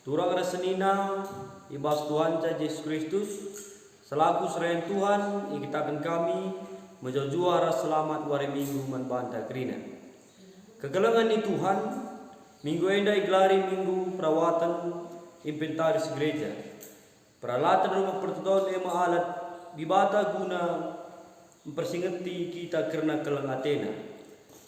Turang rasenina ibas Tuhan Yesus Kristus selaku serayan Tuhan ikitakan kami menjuara selamat wari minggu manbanta krina. Kegelangan ni Tuhan minggu enda iglari minggu perawatan inventaris gereja. Peralatan rumah pertoton ema alat dibata guna mempersingeti kita karena kelang Athena.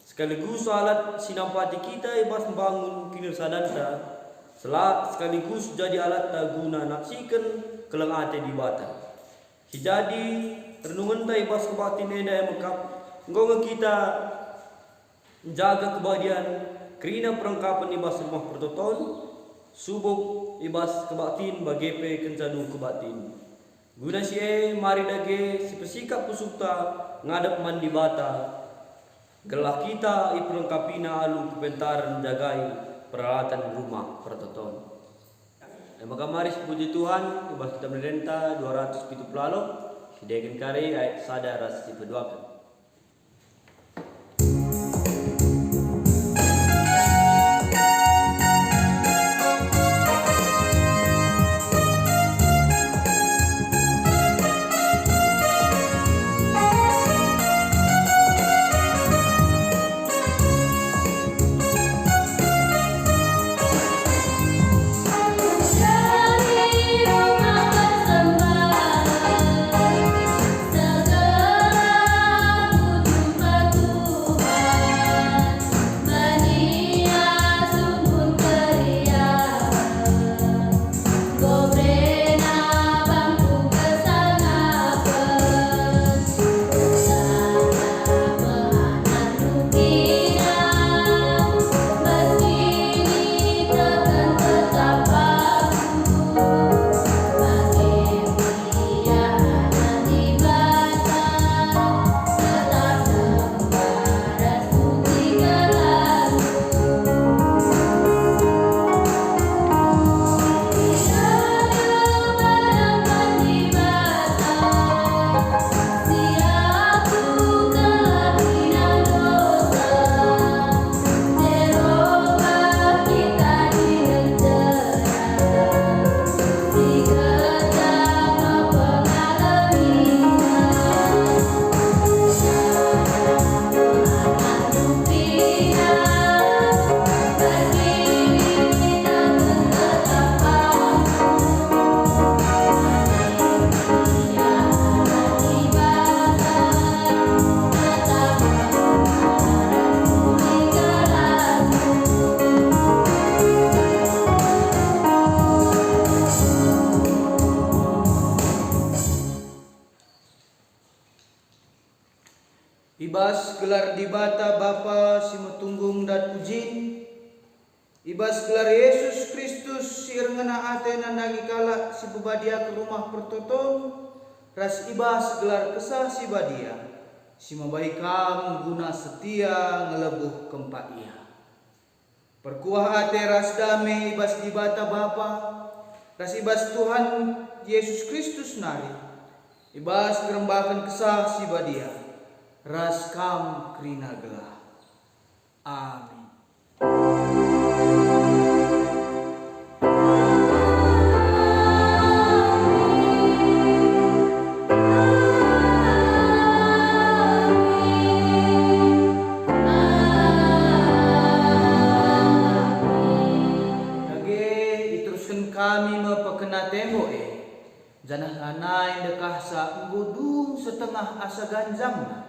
Sekaligus alat sinampati kita ibas membangun kinersadanta sekaligus jadi alat guna naksikan kelang Athena dibata. Jadi renungan ta ibas kebatin enda yang mekap ngonga kita menjaga kebahagiaan kerina perangkapan ibas rumah pertoton subuk ibas kebatin bagepe kencanu kebatin. Guna si mari dage si persikap pusukta ngadap mandi bata gelah kita iperlengkapina alu kepentaran jagai peralatan rumah pertoton. Maka mari puji Tuhan ibas kita merenta 270 Hidegan kari ayat sadar ras diperduakan. Ibas gelar dibata Bapa si metunggung dan ujin. Ibas gelar Yesus Kristus si erngana Athena nagi kala si bebadia ke rumah pertoton. Ras ibas gelar kesah si badia si mabaikam guna setia ngelebuh kempak ia. Perkuah ate ras dame ibas dibata Bapa. Ras ibas Tuhan Yesus Kristus nari. Ibas gerembakan kesah si badia. Ras kam krina gelah. Amin. Diteruskan kami mepekena tembok janah anai dekah sa budung setengah asa ganjangna.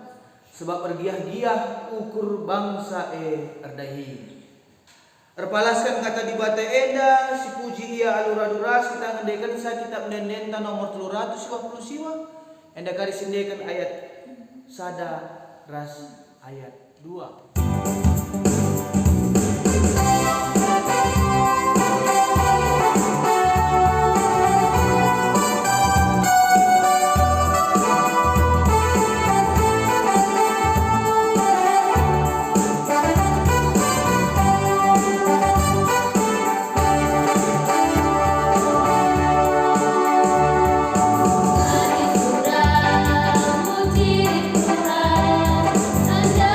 Sebab bergiah-giah ukur bangsa erdahi. Erpalaskan kata di bata enda si puji ia aluraduras kita ngendekan sa kitab nendenta nomor 350 siwa. Enda kari sendekan ayat sada ras ayat 2. Muji Tuhan, anda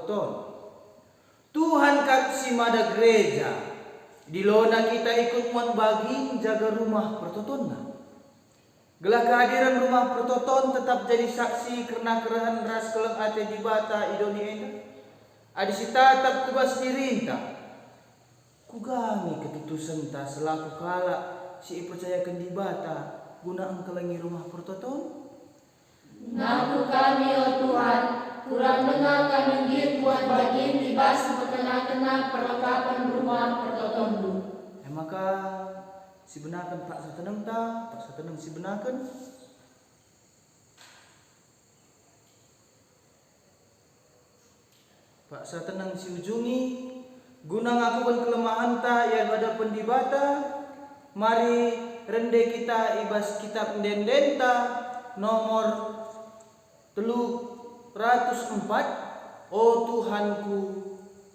pertoton. Tuhan kat si mada gereja, di lona kita ikut muat bagi jaga rumah pertoton. Gelah kehadiran rumah pertoton tetap jadi saksi karena kerahan ras keleng ate di bata idoni enda. Adi si tatap kubas dirinta. Kugangi ketutusan ta selaku kala si percayakan di bata guna engkelengi rumah pertoton. Ngaku kami, oh Tuhan, kurang dengar kami git buat bagian tibas kena perlengkapan rumah pertoton du. Maka si benakan pak sateneng ta, pak sateneng si benakan. Pak sateneng si ujungi guna ngakukan kelemahan ta yang pada pendibata. Mari rende kita ibas kitab dendenta nomor 304. O Tuhanku,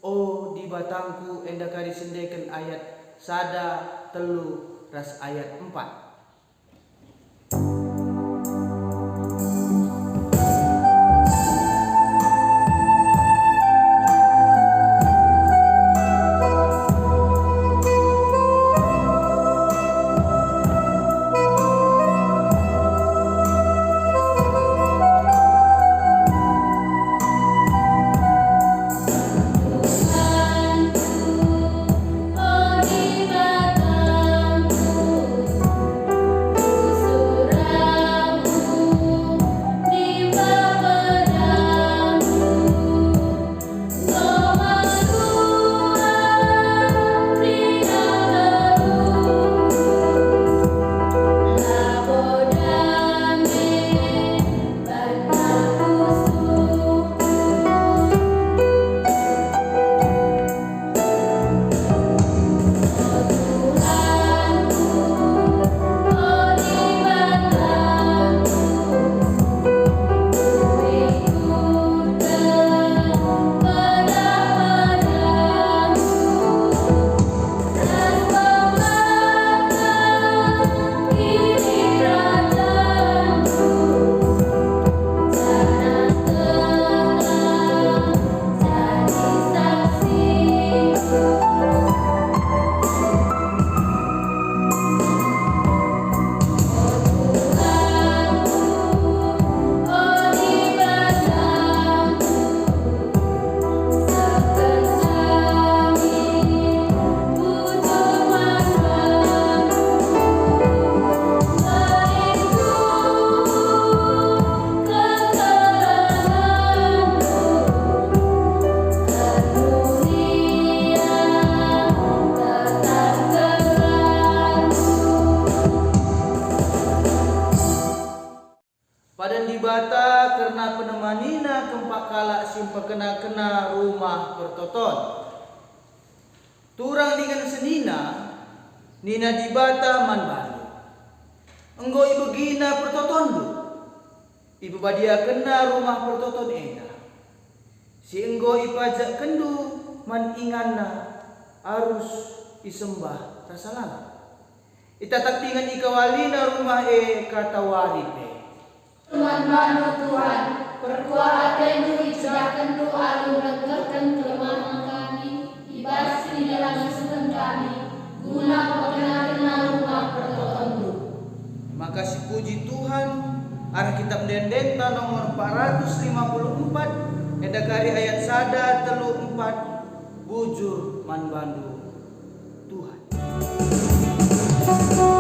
o di batangku, endaka disendekan ayat sada telu ras ayat 4. Padan di bata karena penemanina kempak kalak simpa kena rumah pertoton. Turang dengan senina, nina di bata man balu. Enggo ibu gina pertoton du. Ibu badia kena rumah pertoton ena. Si enggo ipajak kendu man inganna arus isembah rasalala. Itatak tingan ikawalina rumah kata warite. Tuhan bantu Tuhan, perkuat hatimu ijahkan tu alun negurkan kelemahan kami, ibas di dalam kesulitan kami, guna kena rumah pertoton du. Maka si puji Tuhan, arah kitab dendenta nomor 454, edakari ayat sada telu 4, bujur man bandu Tuhan. Kami bersama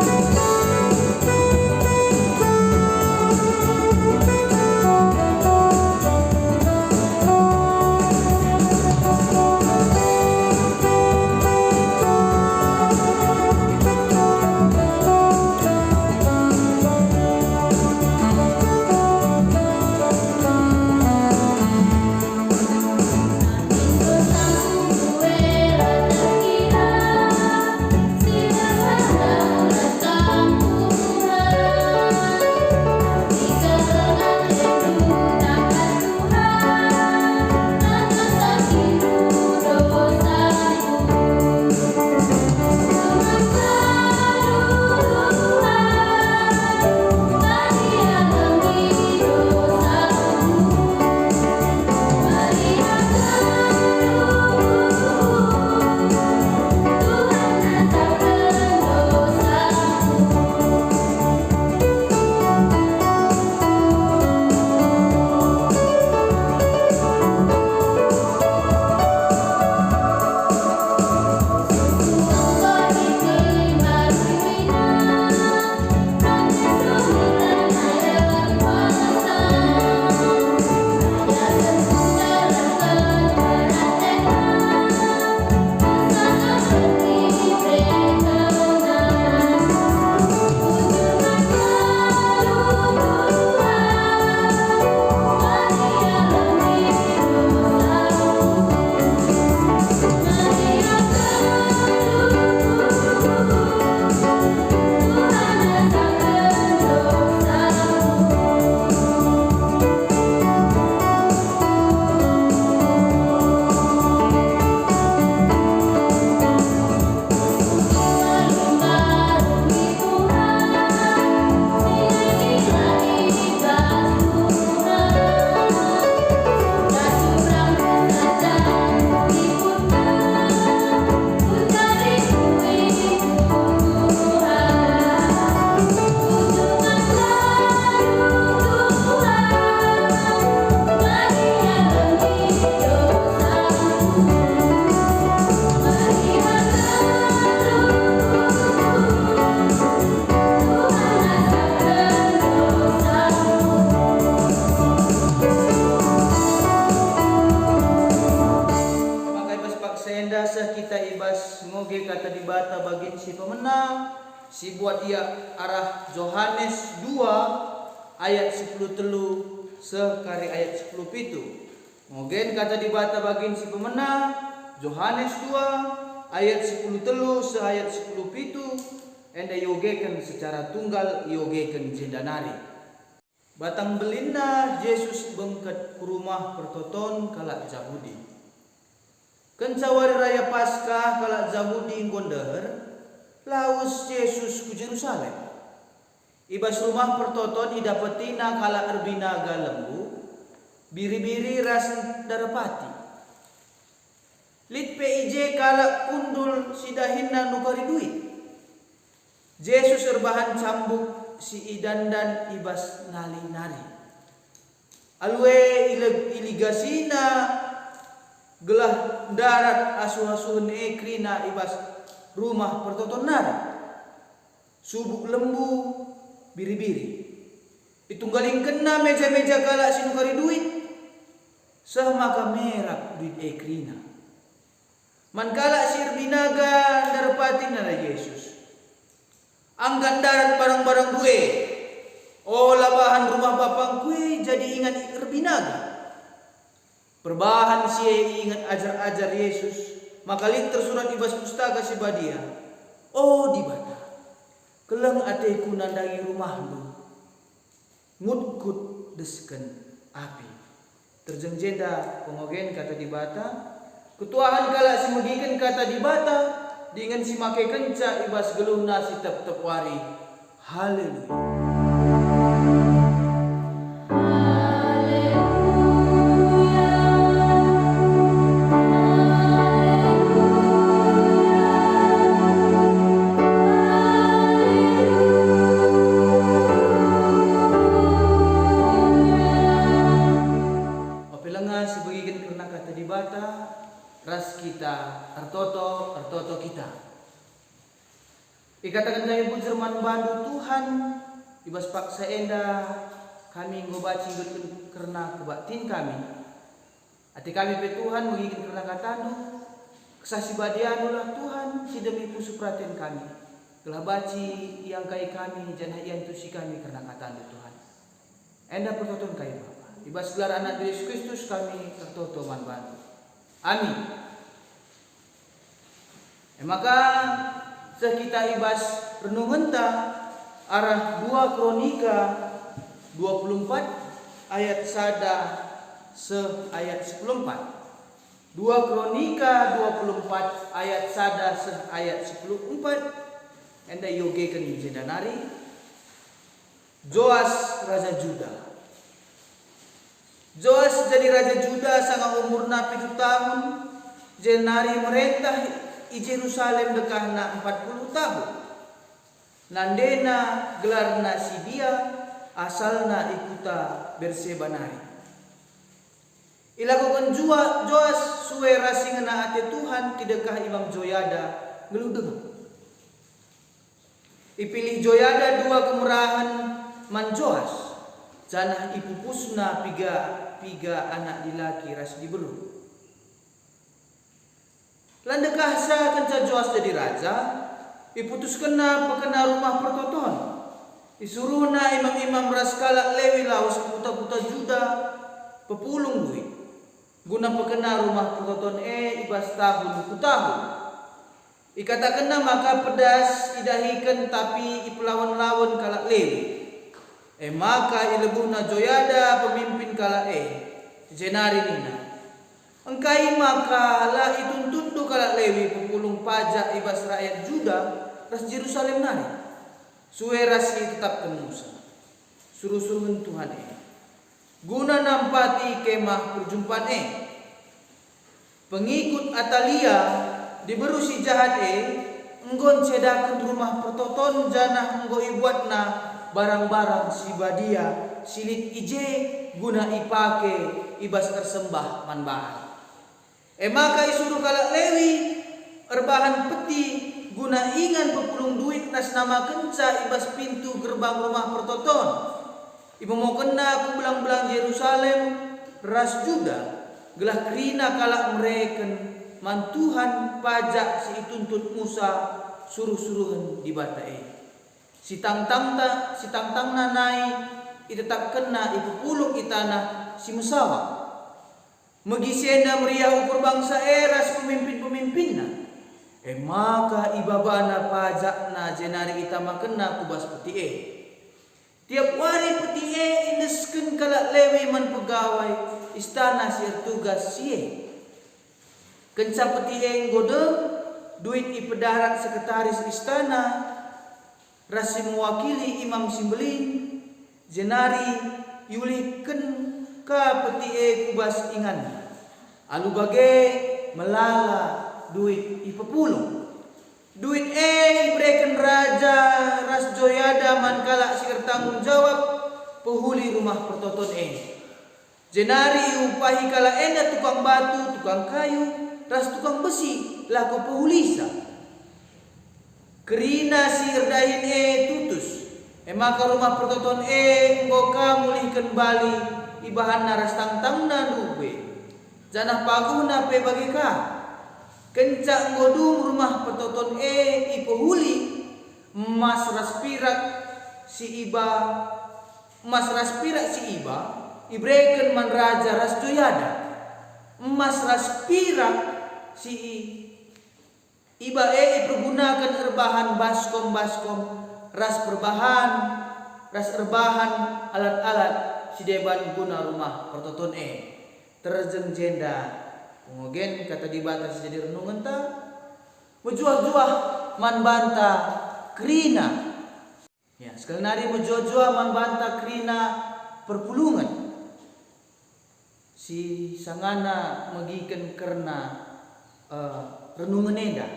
ngoge kata di bata bagin si pemenang si buat ia arah Yohanes 2 ayat 10 telu sekari ayat 10 pitu. Ngogen kata di bata bagin si pemenang Yohanes 2 ayat 10 telu se ayat 10 pitu. Enda yogekan secara tunggal yogekan jendanari. Batang belinda Yesus bengket ke rumah pertoton kalak Yahudi. Kencawari raya Paskah kalak Yahudi ngondher laus Yesus ku Yerusalem. Ibas rumah pertoton idapetina kalak erbinaga lembu biri-biri ras darapati. Lit PIJ kalak kundul sidahinna nukari duit. Yesus erbahan cambuk si idandan ibas nali-nari. Alwe iligasina gelah darat asuh-asuhun ekrina ibas rumah pertoton nari. Subuk lembu biri-biri. Itunggaling kena meja-meja kalak sinukari duit. Sah maka merah duit ekrina. Man kalak sir binaga darpati nara Yesus. Angkat darat barang-barang kue. Oh labahan rumah bapang kue jadi ingat erbinaga. Perbahan sie ingat ajar-ajar Yesus. Maka lit tersurat ibas pustaka si badia. Oh di bata. Keleng ateku nandangi rumahmu. Ngudkut desken api. Terjeng jeda pengogen kata di bata. Ketuahan kala si mudikan kata di bata. Dengan si make kenca ibas geluh nasi tep-tep wari. Haleluya. Ras kita artoto kita. Ikatakan kami bujurman bandu Tuhan ibas paksa enda kami ngobaci karena kebatin kami. Ati kami pe Tuhan mengikin karena katandu kesasi badianulah Tuhan si demi pusu perhatian kami. Telah baci yang kai kami janah ian tusi kami karena katandu Tuhan. Enda pertoton kai Bapa. Ibas gelar anak Yesus Kristus kami tertoto man bandu. Amin. Maka sekita ibas renungan ta arah 2 Kronika 24 ayat sada se ayat 14. 2 Kronika 24 ayat sada se ayat 14. Enda yogekan jendanari Joas raja Juda. Joas jadi raja Juda sangat umurna 7 tahun. Jenari merentah i Jerusalem dekahna 40 tahun. Nandena gelarna si dia asalna ikuta Bersebanari. Ilakukan Joas suwe rasingna ate Tuhan tidakah Imam Joyada ngeludeng. Ipilih Joyada 2 kemurahan man Joas. Janah ipupusna piga anak dilaki ras diberu. Landekah sa kenca Joas jadi raja, iputuskenna pekena rumah pertoton. Disuruhna imam-imam ras kalak Lewi laus puta-puta Juda pepulung duit. Guna pekena rumah pertoton ibas tahun ku tahun. Ikatakenna maka pedas idahikan tapi ipelawan-lawan kalak Lewi. Maka ilebuhna Joyada pemimpin kalak jenari nina. Engkai maka lah ituntundu kalak Lewi pepulung pajak ibas rakyat Juda ras Jerusalem nari. Suwe rasi tetap kenusa. Suruh-suruhun Tuhan guna nampati kemah perjumpaan Pengikut Atalia diberu si jahat enggon cedakan rumah pertoton janah enggo ibuatna barang-barang si badia silit ije guna ipake ibas tersembah manbahan. Maka isuruh kalak Lewi erbahan peti guna ingan pepulung duit nas nama kenca ibas pintu gerbang rumah pertoton. Ibu mau kena aku belang-belang Yerusalem ras Juda gelah kerina kalak mereken mantuhan pajak si ituntut Musa suruh-suruhan di batae. Si tangtangna nai itetap kena ipupuluk itana si musawa. Megisenda meriah ukur bangsa eras pemimpin-pemimpinna. Maka ibabana pajakna jenari ita makena kubas petie. Tiap hari petie indesken kalak lewe man pegawai istana sir tugas sie. Kenca petie godeng duit ipedaran sekretaris istana rasi mewakili imam simbelin jenari yulihken ka petie kubas ingan. Alu bagai melala duit ipepulung. Duit iberikan raja ras joyada man kalak sikir tanggung jawab penghuli rumah pertoton jenari upahi kala enda tukang batu, tukang kayu, ras tukang besi laku penghulisa. Kerina si erdahin tutus. Maka rumah pertoton ngoka mulihkan bali ibahan naras tangtangna duwe. Janah paguna pe bagika. Kencak ngodung rumah pertoton ipohuli mas raspirak si iba ibreken man raja ras joyada. Mas raspirak si iba pergunakan erbahan baskom ras erbahan alat-alat si deban guna rumah pertoton terjeng jenda pengogen kata dibatas jadi renungan ta menjuah-juah man banta kerina ya sekali nari menjuah-juah man banta kerina perpulungan si sangana magiken karena renungan enda.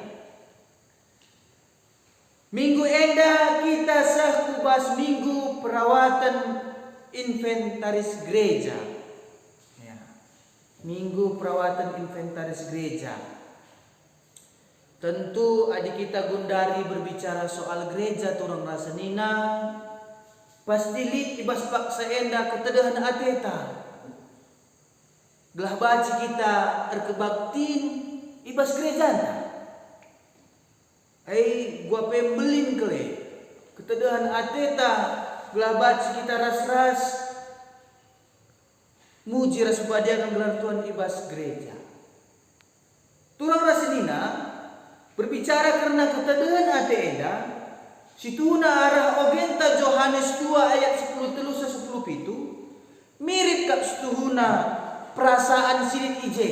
Minggu enda kita sah kubas minggu perawatan inventaris gereja. Ya. Minggu perawatan inventaris gereja. Tentu adik kita Gundari berbicara soal gereja turang rasanina. Pasti lit ibas paksa enda ketedahan ateta. Gelah baci kita erkebaktin ibas gereja. Gua pembelin kele ketedahan ateta gelah baci kita ras-ras muji ras upadiakan gelar Tuhan ibas gereja. Turang rasinina berbicara karena ketedahan atenda situna arah ogenta Yohanes 2 ayat 10-10 mirip kap setuhuna perasaan silit ije.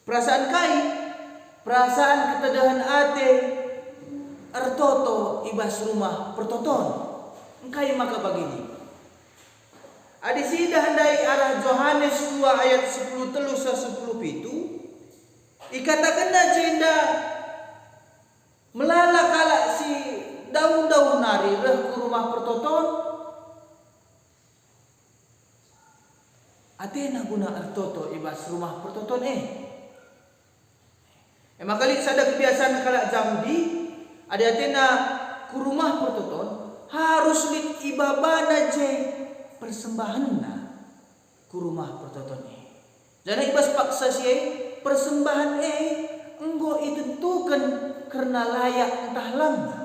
Perasaan kai perasaan ketedahan ate ertoto ibas rumah pertoton engkai maka begini adi sida handai arah Yohanes 2 ayat 10-10 ikatakan jenda melala kalak si daun-daun nari reh ku rumah pertoton atena guna ertoto ibas rumah pertoton maka lihat sada kebiasaan kalak Yahudi ada atena ku rumah pertoton harus lit ibabana je persembahanna ku rumah pertoton jadi ibas paksa si persembahan enggo ditentukan karena layak entah lama.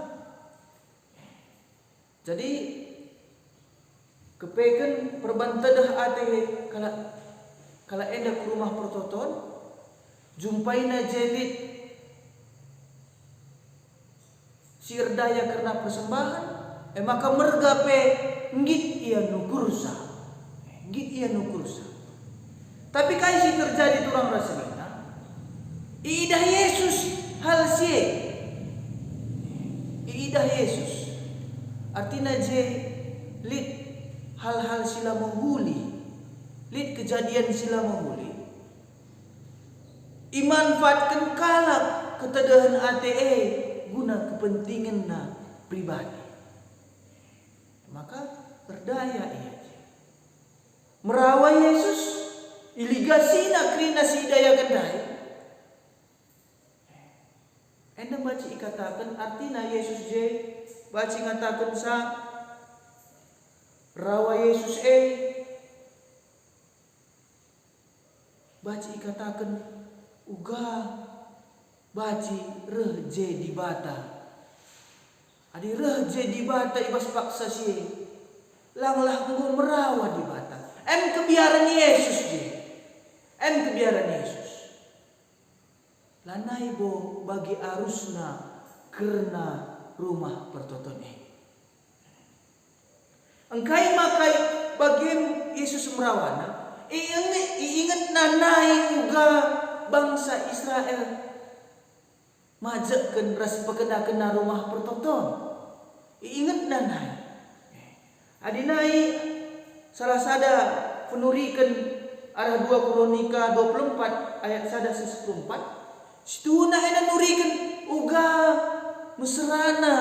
Jadi kepeken perbantadah ate kala enda ku rumah pertoton jumpaina jelit sirdaya karena persembahan maka mergape ngit ia nukursa tapi kai si terjadi turang rasalina idah Yesus hal sie idah Yesus artinya je lit hal-hal sila menghuli lit kejadian sila menghuli imanfaatkan kalak ketedahan ate guna kepentingan na pribadi maka berdaya ia merawai Yesus iligasina krina si daya kendai enda baci ikatakan artina Yesus je baci ngatakan sa rawa Yesus baci ikatakan uga baci reje di bata. Adi reje di bata ibas paksa si langlah enggo merawat di bata. Kebiaran Yesus di. Kebiaran Yesus. Lanai bo bagi arusna karena rumah pertoton engkai makai bagian Yesus merawana ingat nanai uga bangsa Israel majekan ras pekena kena rumah pertoton ingat nanai adinai salah sada penurikan arah 2 Kronika 24 ayat 114 situna ena nurikan uga mesrana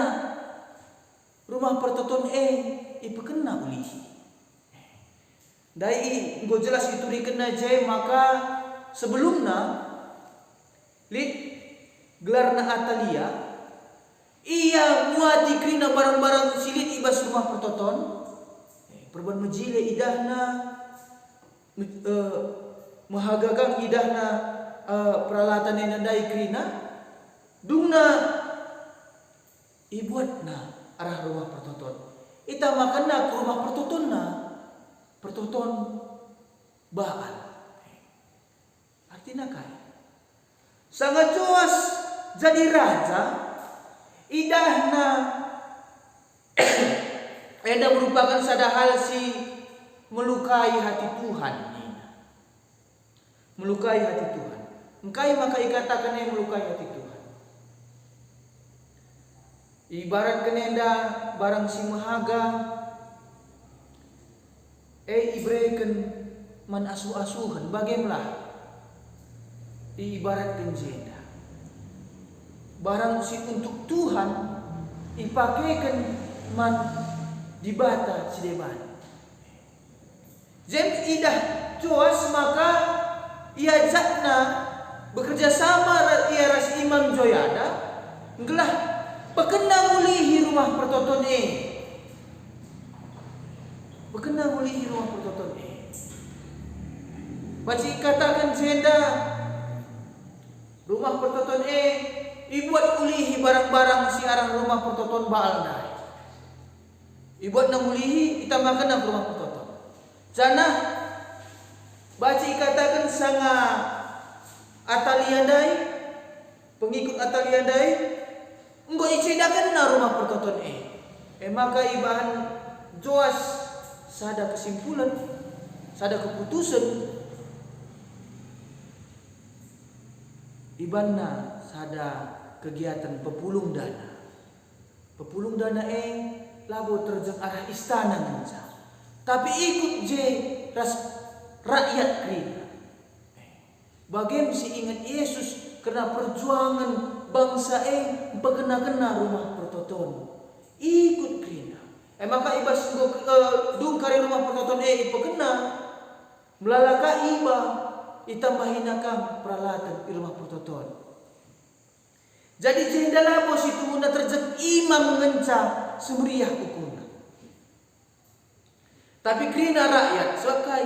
rumah pertoton ipekena ulihi. Dai enggo jelas diturikan aja maka sebelumna lid gelarna Atalia ia muati krina barang-barang silit ibas rumah pertoton perban mejile idahna mahagagang idahna peralatan yang nadai krina dungna ibuatna arah rumah pertoton ita makana ke rumah pertoton baal artinya kaya sangat joas jadi raja idahna eda merupakan sada hal si melukai hati Tuhan melukai hati Tuhan engkai maka ikatakan yang melukai hati Tuhan ibarat kenenda barang si mahaga ibreken man asuh-asuhan bagaimana ibarat kenjenda barang si untuk Tuhan ipakaikan man dibata si deban jem idah joas maka ia jakna bekerja sama ia ras Imam Joyada ngelah pekena ulihi rumah pertoton pekena ulihi rumah pertoton baci katakan jenda rumah pertoton ibuat ulihi barang-barang si arang rumah pertoton baal dai ibuat nang ulihi kita makan nang rumah pertoton jana baci katakan sanga Atalia dai pengikut Atalia dai enggo icedakan na rumah pertoton maka ibahan joas sada kesimpulan sada keputusan ibanna sada kegiatan pepulung dana labo terjeng arah istana ngenca tapi ikut je ras rakyat krina bagaimana si ingat Yesus karena perjuangan bangsa pekena-kena rumah pertoton ikut krina maka ibas dung kari rumah pertoton ipekena melalaka iba itambahinakam peralatan di rumah pertoton jadi jenda labo situ muna terjek imam mengenca semeriah ukuna tapi krina rakyat sakai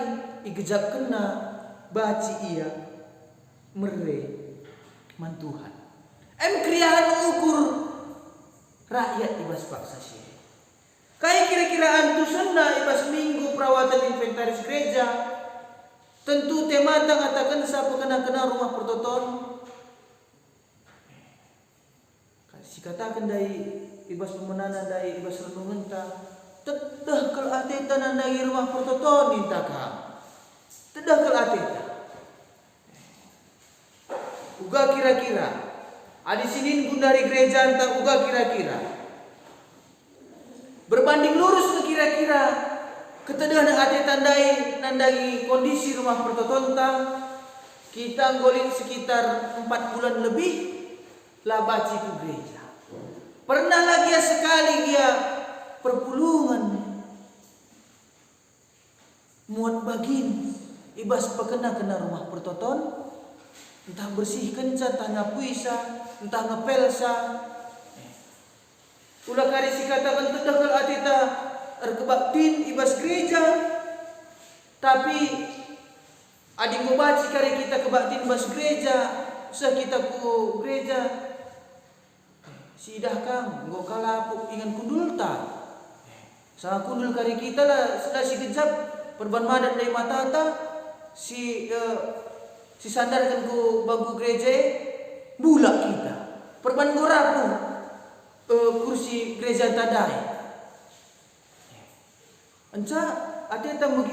igejak kena baci ia mere mantuhan kriaan ukur rakyat ibas paksa sih kayak kira-kira antusana ibas minggu perawatan inventaris gereja tentu temata katakan sa pekena-kena rumah pertoton si katakan dari ibas pemenana dari ibas renungan ta tedah kal ateta dari rumah pertoton minta ka tedah kal ateta uga kira-kira adi sinin pun dari gereja entah uga kira-kira berbanding lurus ke kira-kira ketedahan ate nandai kondisi rumah pertoton kita ngolin sekitar 4 bulan lebih lah baci ke gereja pernah lagi ya sekali dia perpulungan muat bagin ibas pekena-kena rumah pertoton entah bersihkan entah ngapuisa entah ngepelsa ulah kari si katakan tedakal atita erkebaktin ibas gereja tapi Adik go baci kari kita kebaktin bas gereja, usah kita ku gereja. Si idah kang go kalapuk ingan kundul ta. Sa kundul kari kita lah sudah si kejap perban madat dari matata si sandar kan ku bangku gereja bulak kita. Perban go rapu kursi gereja tadai. Anca ada tamu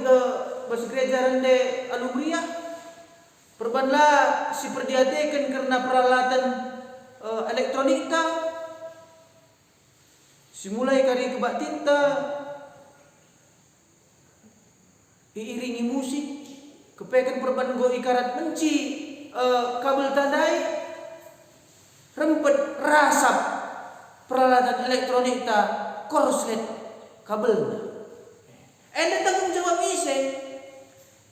bas gereja rende alumria perbanlah si perdiatekan karena peralatan elektronik ta simulai kari kebak tinta iiringi musik kepekan perban go ikarat menci kabel tandai rempet rasap peralatan elektronik ta korslet kabelnya. Anda tanggung jawab ise.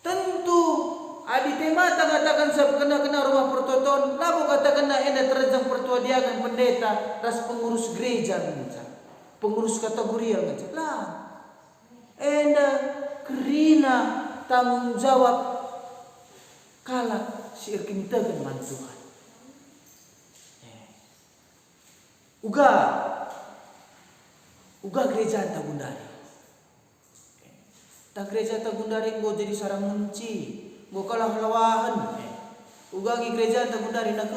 Tentu adi tema katakan saya kena rumah pertoton, lalu katakan anda terjang pertua dia kan pendeta, ras pengurus gereja macam, pengurus kategorial macam lah. Anda kerina tanggung jawab kalak si erkin tegan man Tuhan. Uga gereja tabundari. Tak gereja tagundari go jadi sarang menci, go kalah lawahan. Ugangi gereja tagundari nak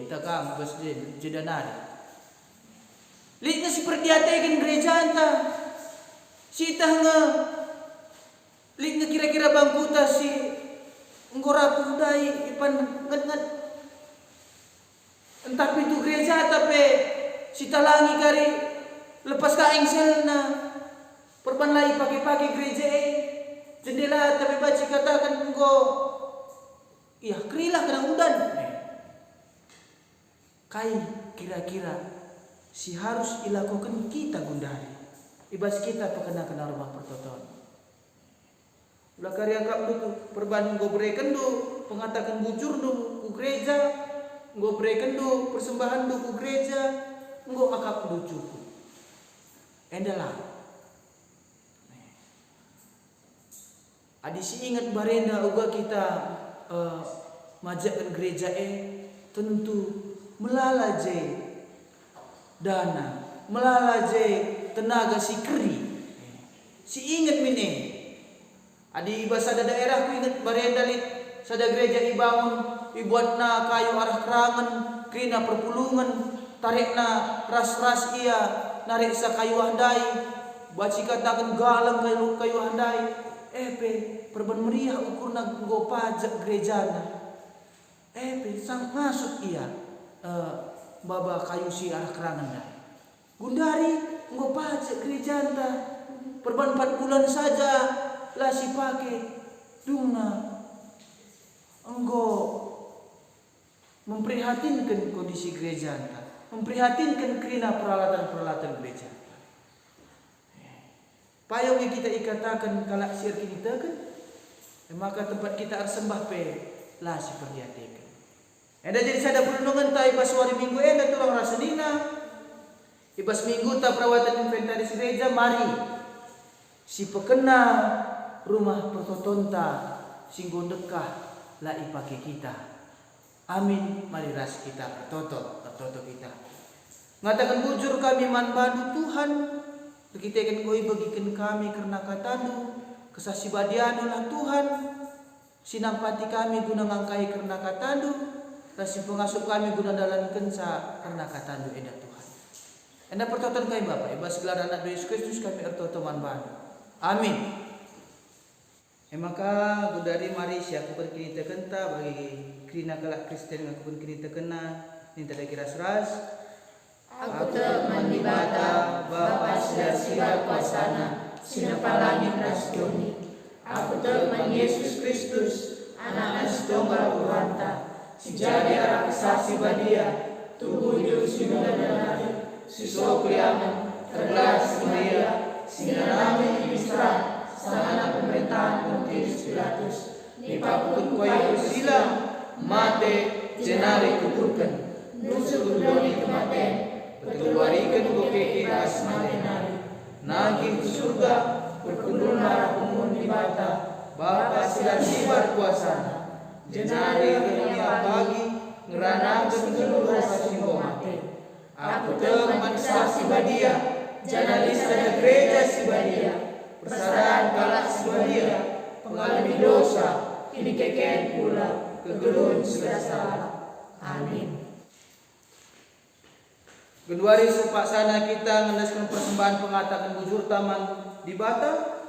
tak kam bas jedanari. Lihatnya si perdiatekan gereja anta, si tangga. Lihatnya kira-kira bangkuta si enggora budai ipan ngat. Entah pintu gereja tapi si talangi kari lepas ka engselna. Perban lai pakai gereja jendela tapi baca katakan engkau iya kerilah kena udan kai kira-kira si harus ilakukan kita gundari ibas kita kena rumah pertoton ulah karya kap tu perban engkau berikan tu pengatakan bujur tu ku gereja engkau berikan tu persembahan tu ku gereja engkau akap lucuku endalah. Adi si ingat barenda uga kita majakkan gereja tentu melalaje dana, melalaje tenaga si keri. Si ingat mine. Adi iba sada daerah ku ingat barenda lit sada gereja ibangun ibuatna kayu arah kerangan, krina perpulungan, tarikna ras-ras ia, narik sa kayu handai, baci katakan galang kayu handai. Perban meriah ukurna go pajak gerejana. Sang masuk ia baba kayu si arah kerangan dah. Gundari go pajak gerejana. Perban 4 bulan saja lah si pake dungna. Enggo memprihatinkan kondisi gerejana, memprihatinkan kerina peralatan-peralatan gereja. Payung yang kita ikatakan kalak sir kita kan, maka tempat kita harus sembah lah si perdiatekan. Enda jadi sada perlindungan ta ibas hari minggu enda tulang rasenina. Ibas minggu ta perawatan inventaris gereja mari. Si pekena rumah pertoton ta singgo dekah lah ipake kita. Amin, mari ras kita pertoto kita. Ngatakan bujur kami manbadu Tuhan. Kita akan koi bagikan kami karena katanu kesasibadianu lah Tuhan sinampati kami guna ngangkai karena katanu rasi pengasuh kami guna dalan kensa karena katanu eda Tuhan enda pertoton kami Bapak ibas gelar anak Yesus Kristus kami ertotoman baru amin. Maka gudari mari siapa pun kini terkenta bagi krina kalak Kristen aku pun kini terkena ninta ada kira seras. Aku teman di bata, Bapa sudah siap kuasana, sinapalangin ras doni. Aku teman Yesus Kristus, anak setunggal Tuhan ta, sejadi arah kesasi badia, tubuh hidup sinodana, siswa kuliaman, tergelas Maria, sinarami Isra, sang anak pemerintahan Pontius Pilatus, nipapun kuai silam, mate, jenari kuburkan, nusuk doni kematian. Berkeluarikan buke iras matenari, naging ke surga, berkundul marah umun di bata, Bapa sudah sibar kuasa jenari dunia bagi ngeranakan seluruh simbo mate. Aku teman sibadia janalis ada gereja sibadia persadaran kalak sibadia pengalami dosa kini keken pula kegelun sudah salah. Amin. Genduari supaksana kita ngendaskan persembahan pengatakan bujur taman di bata.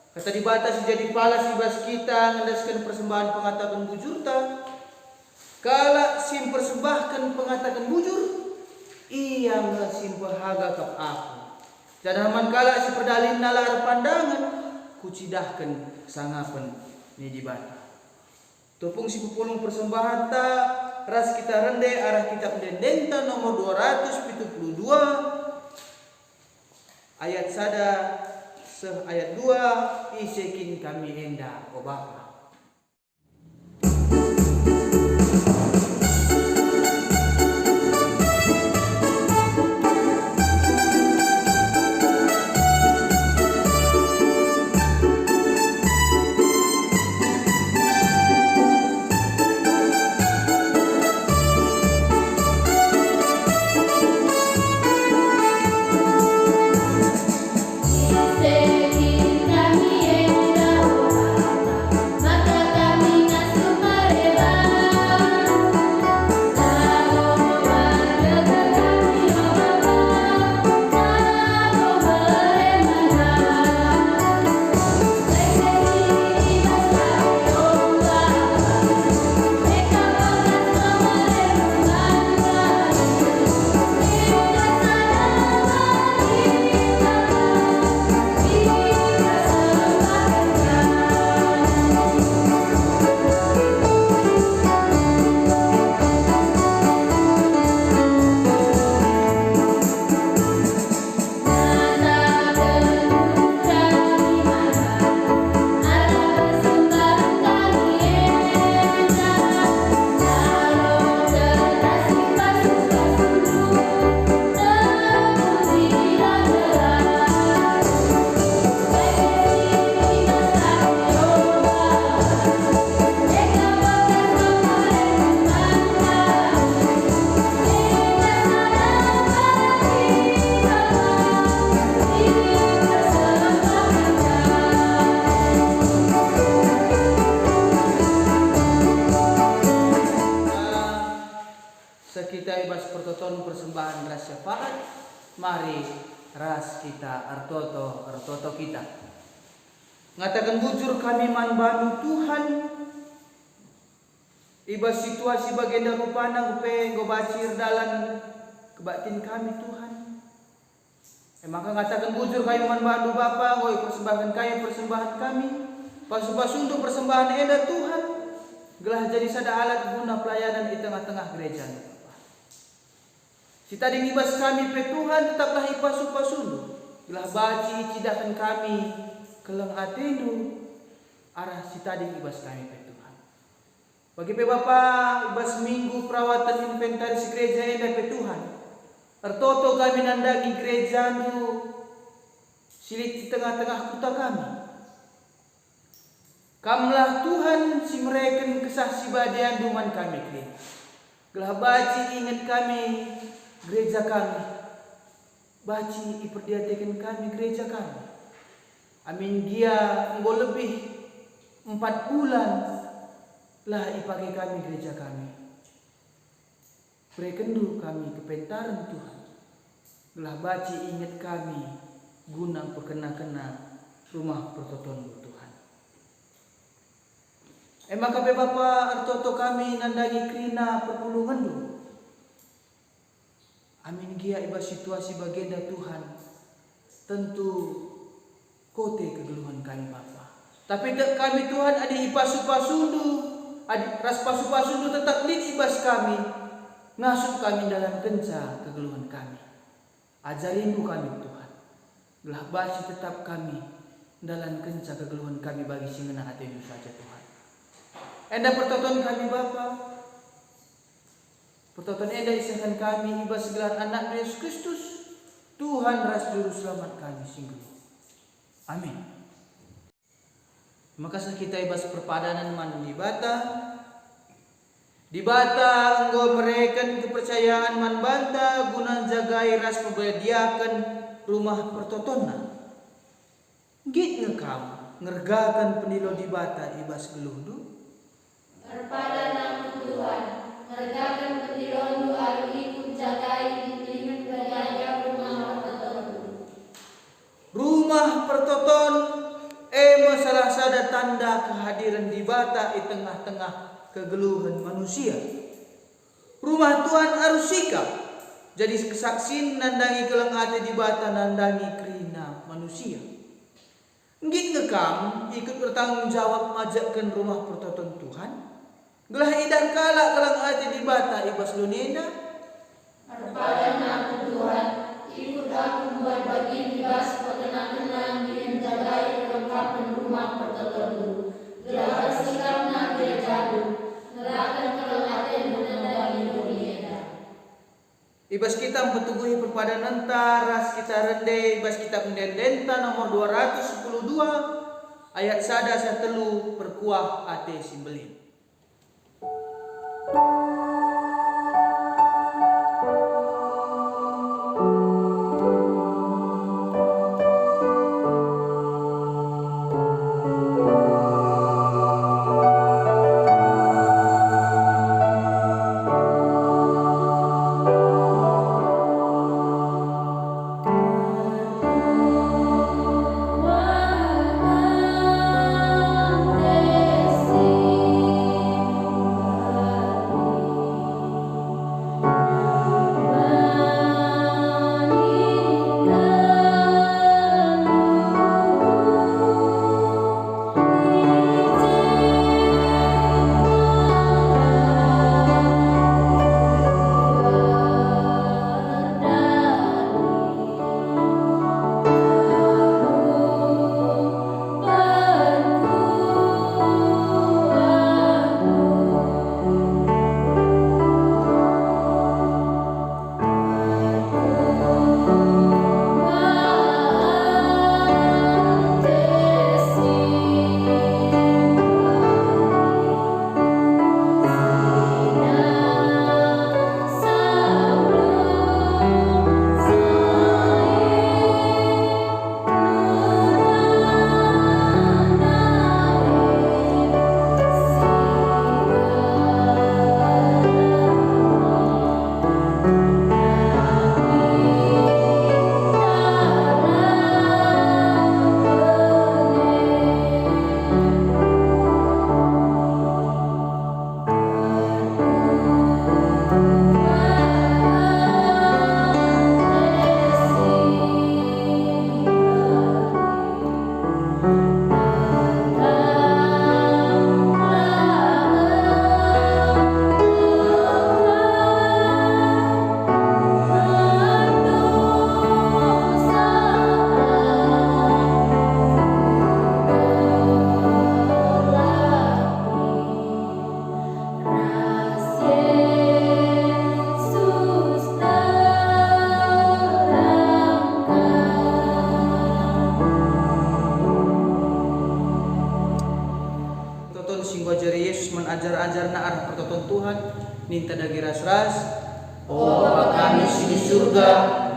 Kata di bata sejadi palas ibas kita ngendaskan persembahan pengatakan bujur ta. Kala sim persembahkan pengatakan bujur, ia sim bahaga kap aku. Jadaman kala si perdalin nalar pandangan, kucidahkan sangapen ni di bata. Topung si pupulung persembahan ta. Ras kita rende arah kitab Dendenta nomor 272 ayat sada ayat 2 isekin kami enda o Bapa. Kita ibas pertoton persembahan ras syafaat, mari ras kita artoto kita. Ngatakan bujur kami manbanu Tuhan, ibas situasi bagenda rupana gupe gobacir dalam kebatin kami Tuhan. Maka ngatakan bujur kami manbanu Bapa, ngoi persembahan kami, pasu-pasu untuk persembahan eda Tuhan, gelah jadi sada alat guna pelayanan di tengah-tengah gereja. Si tadi ibas kami pe Tuhan tetaplah ipasu-pasundu. Gelah baci cidahkan kami keleng atendu arah si tadi ibas kami pe Tuhan. Bagi pe Bapa ibas minggu perawatan inventaris gereja enda pe Tuhan. Tertoto kami nandagi gereja nu silit di tengah-tengah kota kami. Kamlah Tuhan si mereken kesah si badian duman kami kini. Gelah baci ingat kami gereja kami, baci iperdiatekan kami gereja kami. Amin dia enggo lebih 4 bulan lah ipakai kami gereja kami. Prekendu kami kepentaran Tuhan. Gelah baci ingat kami guna perkena-kena rumah pertoton Tuhan. Maka pe Bapa artoto kami nandagi krina perpulungan du. Amin gia iba situasi bagenda Tuhan. Tentu kote kegeluhan kami Bapa. Tapi kami Tuhan ada ipasu-pasundu, ada ras pasu-pasundu tetap lid ibas kami. Ngasup kami dalam kenca kegeluhan kami. Ajarinmu kami Tuhan. Belah basi tetap kami dalam kenca kegeluhan kami bagi singena hatimu saja Tuhan. Enda pertoton kami Bapa. Pertoton enda isakan kami ibas gelar anak Yesus Kristus. Tuhan ras juru selamat kami singgung. Amin. Maka kita ibas perpadanan man di bata. Di bata engkau mereken kepercayaan man banta guna jagai ras pebediakan rumah pertotonna. Git ngekam ngergakan penilo di bata ibas geluhdu. Perpadanan Tuhan, ngergakan penilonu alu ikut jagai dipilihan berjaga rumah pertoton. Rumah pertoton masalah sada tanda kehadiran di bata di tengah-tengah kegeluhan manusia. Rumah Tuhan harus sikap jadi kesaksin nandangi kelang ate di bata nandangi kerina manusia. Ngit ngekam ikut bertanggung jawab majakkan rumah pertoton Tuhan. Gelah idar kala kelang ate di bata ibas lunena. Perpadanan Tuhan, ikut aku buat bagi ibas perkenaan-kenaan yang jagai kelengkapan rumah pertoton. Gelar sikapna dia jadu, nerakan kelengkapan menandani dunia. Ibas kita mempetuguhi perpadanan taras kita rende ibas kita pendendenta nomor 212 ayat sada satelu perkuah ate simbelin. ajar-ajar na arah pertoton Tuhan ninta dagi ras-ras. Oh Bapa kami di surga,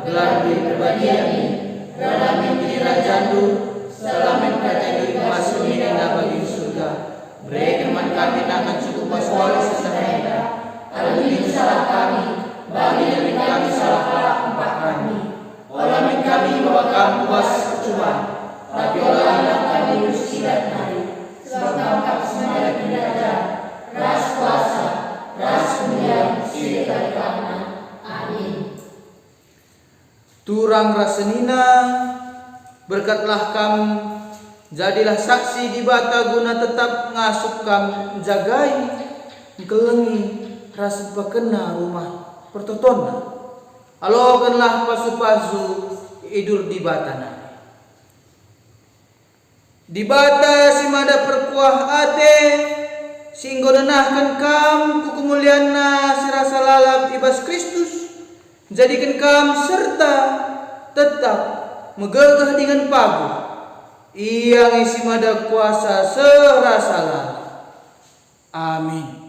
gelar di kebahagiaan, dalam mimpi rajandu, selamat kata di masuk ini bagi surga. Berikan kami akan cukup paswali sesama. Alami salah kami, bagi dari kami salah kalah empat kami. Olamin kami bahwa kami puas percuma, tapi olahlah kami istirahat hari. Sebab engkau semua diraja, ras kuasa, ras kemuliaan, sirikal karena. Amin. Turang rasenina, berkatlah kami, jadilah saksi di bata guna tetap ngasup kami jagai kelengi rasa pakena rumah pertotonna. Aloganlah pasu-pasu idur di batana. Di bata si mada perkuah ate singgo nenahkan kam kukumulianna sirasa lalap ibas Kristus. Jadikan kam serta tetap megegah dengan pagu Yang isi mada kuasa serasalah. Amin.